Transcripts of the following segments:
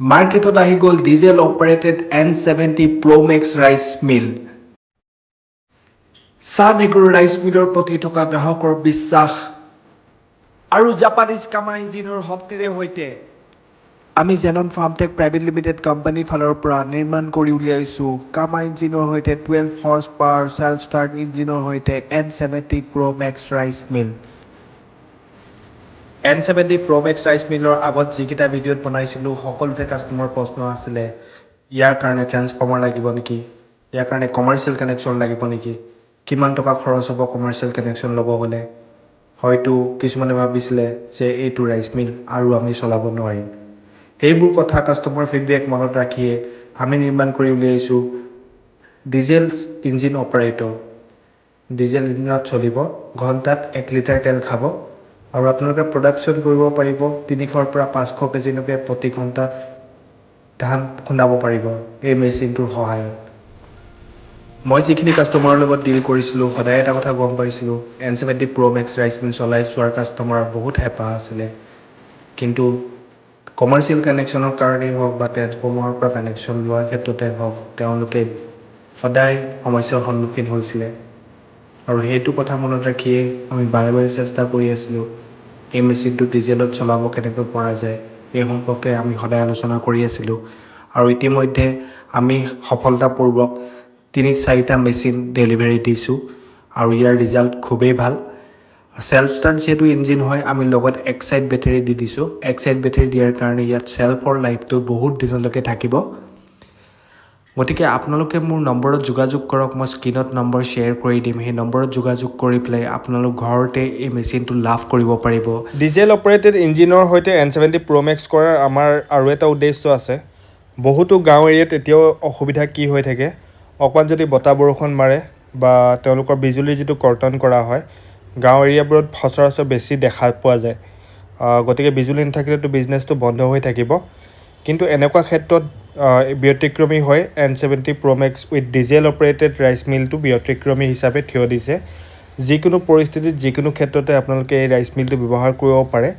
মাৰ্কেটত আহি গ'ল diesel operated N70 Pro Max rice mill. চান এগ্ৰ ৰাইচ মিলৰ প্ৰতি থকা গ্ৰাহকৰ বিশ্বাস আৰু জাপানীজ কামা ইঞ্জিনৰ শক্তিৰে সৈতে আমি জেনন ফাৰ্মটেক প্ৰাইভেট লিমিটেড কোম্পানীৰ ফালৰ পৰা নিৰ্মাণ কৰি উলিয়াইছোঁ কামা ইঞ্জিনৰ সৈতে 12 হৰ্চ পাৱাৰ চেল্ফ ষ্টাৰ্ট ইঞ্জিনৰ সৈতে N70 Pro Max rice mill. N70 Pro Max rice মিলৰ আগত যিকেইটা ভিডিঅ'ত বনাইছিলোঁ সকলোতে কাষ্টমাৰৰ প্ৰশ্ন আছিলে ইয়াৰ কাৰণে ট্ৰেন্সফৰ্মাৰ লাগিব নেকি, ইয়াৰ কাৰণে কমাৰ্চিয়েল কানেকশ্যন লাগিব নেকি, কিমান টকা খৰচ হ'ব কমাৰ্চিয়েল কানেকশ্যন ল'ব হ'লে। হয়তো কিছুমানে ভাবিছিলে যে এইটো ৰাইচ মিল আৰু আমি চলাব নোৱাৰিম। সেইবোৰ কথা কাষ্টমাৰ ফিডবেক মনত ৰাখিয়ে আমি নিৰ্মাণ কৰি উলিয়াইছোঁ ডিজেল ইঞ্জিন অপাৰেটৰ। ডিজেল ইঞ্জিনত চলিব, ঘণ্টাত 1 লিটাৰ তেল খাব আৰু আপোনালোকে প্ৰডাকশ্যন কৰিব পাৰিব 300 পৰা 500 কেজিলৈকে প্ৰতি ঘণ্টাত ধান খুন্দাব পাৰিব এই মেচিনটোৰ সহায়ত। মই যিখিনি কাষ্টমাৰৰ লগত ডিল কৰিছিলোঁ সদায় এটা কথা গম পাইছিলোঁ N70 Pro Max ৰাইচ মিল চলাই চোৱাৰ কাষ্টমাৰৰ বহুত হেঁপাহ আছিলে, কিন্তু কমাৰ্চিয়েল কানেকশ্যনৰ কাৰণেই হওক বা ট্ৰেন্সফৰ্মাৰৰ পৰা কানেকশ্যন লোৱাৰ ক্ষেত্ৰতে হওক তেওঁলোকে সদায় সমস্যাৰ সন্মুখীন হৈছিলে আৰু সেইটো কথা মনত ৰাখিয়ে আমি বাৰে বাৰে চেষ্টা কৰি আছিলোঁ এই মেচিনটো ডিজেলত চলাব কেনেকৈ পৰা যায় এই সম্পৰ্কে আমি সদায় আলোচনা কৰি আছিলোঁ আৰু ইতিমধ্যে আমি সফলতাপূৰ্বক 3-4টা মেচিন ডেলিভাৰী দিছোঁ আৰু ইয়াৰ ৰিজাল্ট খুবেই ভাল। চেল্ফ ষ্টাৰ্ট যিহেতু ইঞ্জিন হয় আমি লগত এক্সাইড বেটেৰী দি দিছোঁ। এক্সাইড বেটেৰী দিয়াৰ কাৰণে ইয়াত চেল্ফৰ লাইফটো বহুত দিনলৈকে থাকিব। গতিকে আপোনালোকে মোৰ নম্বৰত যোগাযোগ কৰক, মই স্ক্ৰীণত নম্বৰ শ্বেয়াৰ কৰি দিম। সেই নম্বৰত যোগাযোগ কৰি পেলাই আপোনালোক ঘৰতে এই মেচিনটো লাভ কৰিব পাৰিব। ডিজেল অপাৰেটেড ইঞ্জিনৰ সৈতে N70 Pro Max কৰাৰ আমাৰ আৰু এটা উদ্দেশ্য আছে। বহুতো গাঁও এৰিয়াত এতিয়াও অসুবিধা কি হৈ থাকে, অকণমান যদি বতাহ বৰষুণ মাৰে বা তেওঁলোকৰ বিজুলীৰ যিটো কৰ্তন কৰা হয় গাঁও এৰিয়াবোৰত সচৰাচৰ বেছি দেখা পোৱা যায়। গতিকে বিজুলী নাথাকিলেতো বিজনেছটো বন্ধ হৈ থাকিব, কিন্তু এনেকুৱা ক্ষেত্ৰত ব্যতিক্ৰমী হয় N70 Pro Max with diesel operated rice মিলটো ব্যতিক্ৰমী হিচাপে থিয় দিছে। যিকোনো পৰিস্থিতিত যিকোনো ক্ষেত্ৰতে আপোনালোকে এই ৰাইচ মিলটো ব্যৱহাৰ কৰিব পাৰে।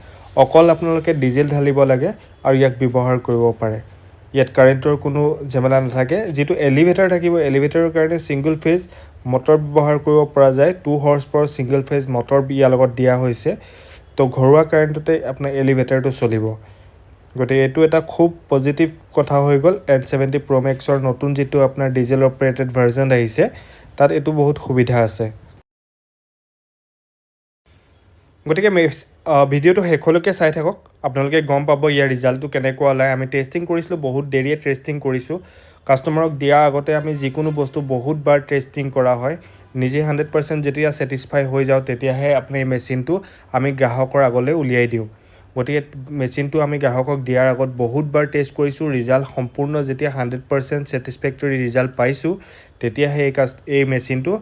অকল আপোনালোকে ডিজেল ঢালিব লাগে আৰু ইয়াক ব্যৱহাৰ কৰিব পাৰে। ইয়াত কাৰেণ্টৰ কোনো ঝামেলা নাথাকে। যিটো এলিভেটাৰ থাকিব এলিভেটাৰৰ কাৰণে ছিংগল ফেজ মটৰ ব্যৱহাৰ কৰিব পৰা যায়। 2 horse power single phase motor ইয়াৰ লগত দিয়া হৈছে, তো ঘৰুৱা কাৰেণ্টতে আপোনাৰ এলিভেটাৰটো চলিব। গতিকে এইটো এটা খুব পজিটিভ কথা হৈ গ'ল। N70 Pro Maxৰ নতুন যিটো আপোনাৰ ডিজেল অপাৰেটেড ভাৰ্জন আহিছে তাত এইটো বহুত সুবিধা আছে। গতিকে ভিডিঅ'টো শেষলৈকে চাই থাকক, আপোনালোকে গম পাব ইয়াৰ ৰিজাল্টটো কেনেকুৱা ওলায়। আমি টেষ্টিং কৰিছিলোঁ, বহুত দেৰিয়ে টেষ্টিং কৰিছোঁ। কাষ্টমাৰক দিয়াৰ আগতে আমি যিকোনো বস্তু বহুতবাৰ টেষ্টিং কৰা হয়। নিজে 100% যেতিয়া ছেটিছফাই হৈ যাওঁ তেতিয়াহে আপুনি এই মেচিনটো আমি গ্ৰাহকৰ আগলৈ উলিয়াই দিওঁ। গতিকে মেচিনটো আমি গ্ৰাহকক দিয়াৰ আগত বহুতবাৰ টেষ্ট কৰিছোঁ। ৰিজাল্ট সম্পূৰ্ণ যেতিয়া 100% ছেটিছফেক্টৰী ৰিজাল্ট পাইছোঁ তেতিয়াহে এই মেচিনটো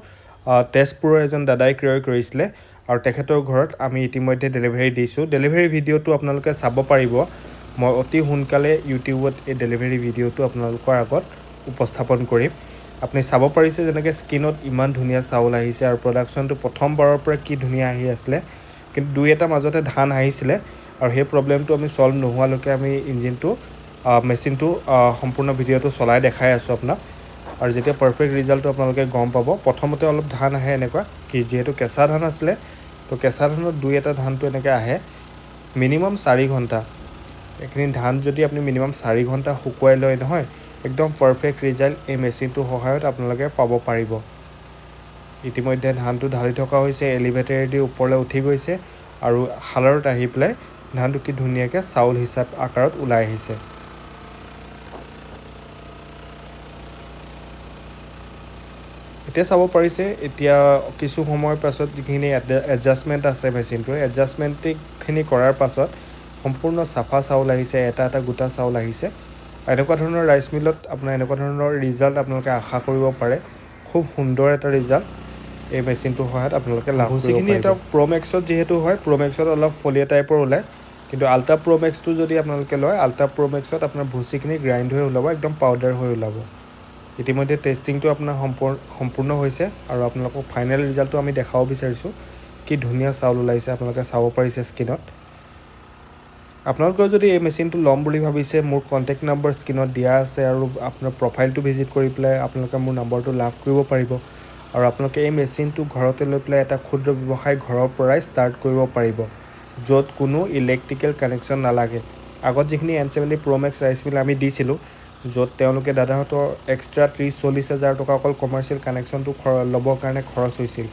তেজপুৰৰ এজন দাদাই ক্ৰয় কৰিছিলে আৰু তেখেতৰ ঘৰত আমি ইতিমধ্যে ডেলিভাৰী দিছোঁ। ডেলিভাৰী ভিডিঅ'টো আপোনালোকে চাব পাৰিব। মই অতি সোনকালে ইউটিউবত এই ডেলিভাৰী ভিডিঅ'টো আপোনালোকৰ আগত উপস্থাপন কৰিম। আপুনি চাব পাৰিছে যেনেকৈ স্ক্ৰীণত ইমান ধুনীয়া চাউল আহিছে আৰু প্ৰডাকশ্যনটো প্ৰথমবাৰৰ পৰা কি ধুনীয়া আহি আছিলে, কিন্তু 2-এটা মাজতে ধান আহিছিলে আৰু সেই প্ৰব্লেমটো আমি ছল্ভ নোহোৱালৈকে আমি মেচিনটো সম্পূৰ্ণ ভিডিঅ'টো চলাই দেখাই আছোঁ আপোনাক। আৰু যেতিয়া পাৰফেক্ট ৰিজাল্টটো আপোনালোকে গম পাব। প্ৰথমতে অলপ ধান আহে এনেকুৱা কি, যিহেতু কেঁচা ধান আছিলে তো কেঁচা ধানত 2-এটা ধানটো এনেকৈ আহে মিনিমাম 4 ঘণ্টা। এইখিনি ধান যদি আপুনি মিনিমাম 4 ঘণ্টা শুকুৱাই লয় নহয়, একদম পাৰফেক্ট ৰিজাল্ট এই মেচিনটোৰ সহায়ত আপোনালোকে পাব পাৰিব। ইতিমধ্যে ধানটো ঢালি থকা হৈছে, এলিভেটাৰেদি ওপৰলৈ উঠি গৈছে আৰু শালত আহি পেলাই ধানটো কি ধুনীয়াকৈ চাউল হিচাপ আকাৰত ওলাই আহিছে। এতিয়া চাব পাৰিছে, এতিয়া কিছু সময়ৰ পাছত যিখিনি এডজাষ্টমেণ্ট আছে মেচিনটোৰ, এডজাষ্টমেণ্টখিনি কৰাৰ পাছত সম্পূৰ্ণ চাফা চাউল আহিছে, এটা গোটা চাউল আহিছে। এনেকুৱা ধৰণৰ ৰাইচ মিলত আপোনাৰ এনেকুৱা ধৰণৰ ৰিজাল্ট আপোনালোকে আশা কৰিব পাৰে। খুব সুন্দৰ এটা ৰিজাল্ট এই মেচিনটোৰ সহায়ত আপোনালোকে লাভ কৰিব পাৰিব। এটা Pro Maxত যিহেতু হয়, Pro Maxত অলপ ফলিয়া টাইপৰ ওলায়, কিন্তু আল্ট্ৰা Pro Maxটো যদি আপোনালোকে লয়, আল্ট্ৰা Pro Maxত আপোনাৰ ভুচিখিনি গ্ৰাইণ্ড হৈ ওলাব, একদম পাউডাৰ হৈ ওলাব। ইতিমধ্যে টেষ্টিংটো আপোনাৰ সম্পূৰ্ণ হৈছে আৰু আপোনালোকক ফাইনেল ৰিজাল্টটো আমি দেখাব বিচাৰিছোঁ। কি ধুনীয়া চাউল ওলাইছে আপোনালোকে চাব পাৰিছে স্ক্ৰীণত। আপোনালোকৰ যদি এই মেচিনটো ল'ম বুলি ভাবিছে মোৰ কণ্টেক্ট নম্বৰ স্ক্ৰীনত দিয়া আছে আৰু আপোনাৰ প্ৰফাইলটো ভিজিট কৰি পেলাই আপোনালোকে মোৰ নম্বৰটো লাভ কৰিব পাৰিব আৰু আপোনালোকে এই মেচিনটো ঘৰতে লৈ পেলাই এটা ক্ষুদ্ৰ ব্যৱসায় ঘৰৰ পৰাই ষ্টাৰ্ট কৰিব পাৰিব য'ত কোনো ইলেক্ট্ৰিকেল কানেকশ্যন নালাগে আগত যিখিনি N70 Pro Max ৰাইচ মিল আমি দিছিলোঁ য'ত তেওঁলোকে দাদাহঁতৰ এক্সট্ৰা 30-40 হাজাৰ টকা অকল কমাৰ্চিয়েল কানেকশ্যনটো ল'বৰ কাৰণে খৰচ হৈছিল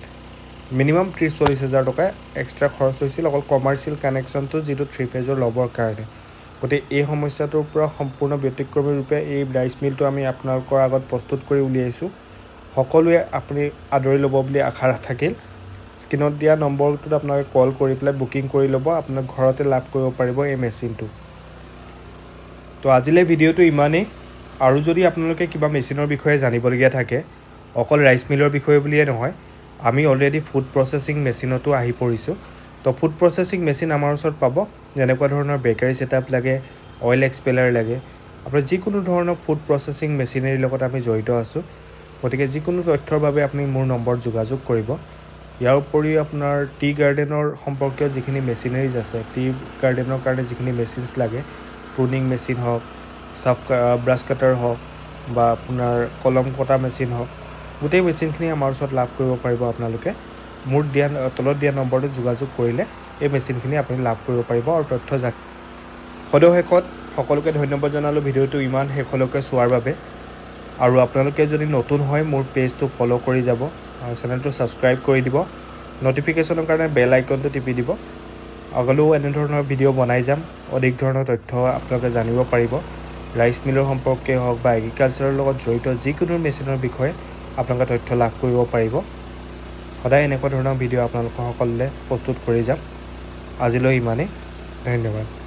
মিনিমাম 30-40 হাজাৰ টকা এক্সট্ৰা খৰচ হৈছিল অকল কমাৰ্চিয়েল কানেকশ্যনটো যিটো 3 ফেজৰ ল'বৰ কাৰণে গতিকে এই সমস্যাটোৰ পৰা সম্পূৰ্ণ ব্যতিক্ৰমী ৰূপে এই ৰাইচ মিলটো আমি আপোনালোকৰ আগত প্ৰস্তুত কৰি উলিয়াইছোঁ সকলোৱে আপুনি আদৰি ল'ব বুলি আশা থাকিল স্ক্ৰীনত দিয়া নম্বৰটোত আপোনালোকে কল কৰি পেলাই বুকিং কৰি ল'ব আপোনাক ঘৰতে লাভ কৰিব পাৰিব এই মেচিনটো তো আজিলৈ ভিডিঅ'টো ইমানেই আৰু যদি আপোনালোকে কিবা মেচিনৰ বিষয়ে জানিবলগীয়া থাকে অকল ৰাইচ মিলৰ বিষয়ে বুলিয়ে নহয় আমি অলৰেডি ফুড প্ৰচেছিং মেচিনতো আহি পৰিছোঁ তো ফুড প্ৰচেছিং মেচিন আমাৰ ওচৰত পাব যেনেকুৱা ধৰণৰ বেকাৰী ছেটআপ লাগে অইল এক্সপেলাৰ লাগে আপোনাৰ যিকোনো ধৰণৰ ফুড প্ৰচেছিং মেচিনেৰীৰ লগত আমি জড়িত আছোঁ গতিকে যিকোনো তথ্যৰ বাবে আপুনি মোৰ নম্বৰত যোগাযোগ কৰিব ইয়াৰ উপৰিও আপোনাৰ টি গাৰ্ডেনৰ সম্পৰ্কীয় যিখিনি মেচিনেৰিজ আছে টি গাৰ্ডেনৰ কাৰণে যিখিনি মেচিনছ লাগে প্ৰুনিং মেচিন হওক ব্ৰাছ কাটাৰ হওক বা আপোনাৰ কলম কটা মেচিন হওক গোটেই মেচিনখিনি আমাৰ ওচৰত লাভ কৰিব পাৰিব আপোনালোকে মোৰ তলত দিয়া নম্বৰটোত যোগাযোগ কৰিলে এই মেচিনখিনি আপুনি লাভ কৰিব পাৰিব আৰু তথ্য সদশেষত সকলোকে ধন্যবাদ জনালোঁ ভিডিঅ'টো ইমান শেষলৈকে চোৱাৰ বাবে আৰু আপোনালোকে যদি নতুন হয় মোৰ পেজটো ফ'ল' কৰি যাব আৰু চেনেলটো ছাবস্ক্ৰাইব কৰি দিব ন'টিফিকেশ্যনৰ কাৰণে বেল আইকনটো টিপি দিব আগলৈও এনেধৰণৰ ভিডিঅ' বনাই যাম অধিক ধৰণৰ তথ্য আপোনালোকে জানিব পাৰিব ৰাইচ মিলৰ সম্পৰ্কে হওক বা এগ্ৰিকালচাৰৰ লগত জড়িত যিকোনো মেচিনৰ বিষয়ে আপোনালোকে তথ্য লাভ কৰিব পাৰিব সদায় এনেকুৱা ধৰণৰ ভিডিঅ' আপোনালোকৰ সকলোলৈ প্ৰস্তুত কৰি যাম আজিলৈ ইমানেই ধন্যবাদ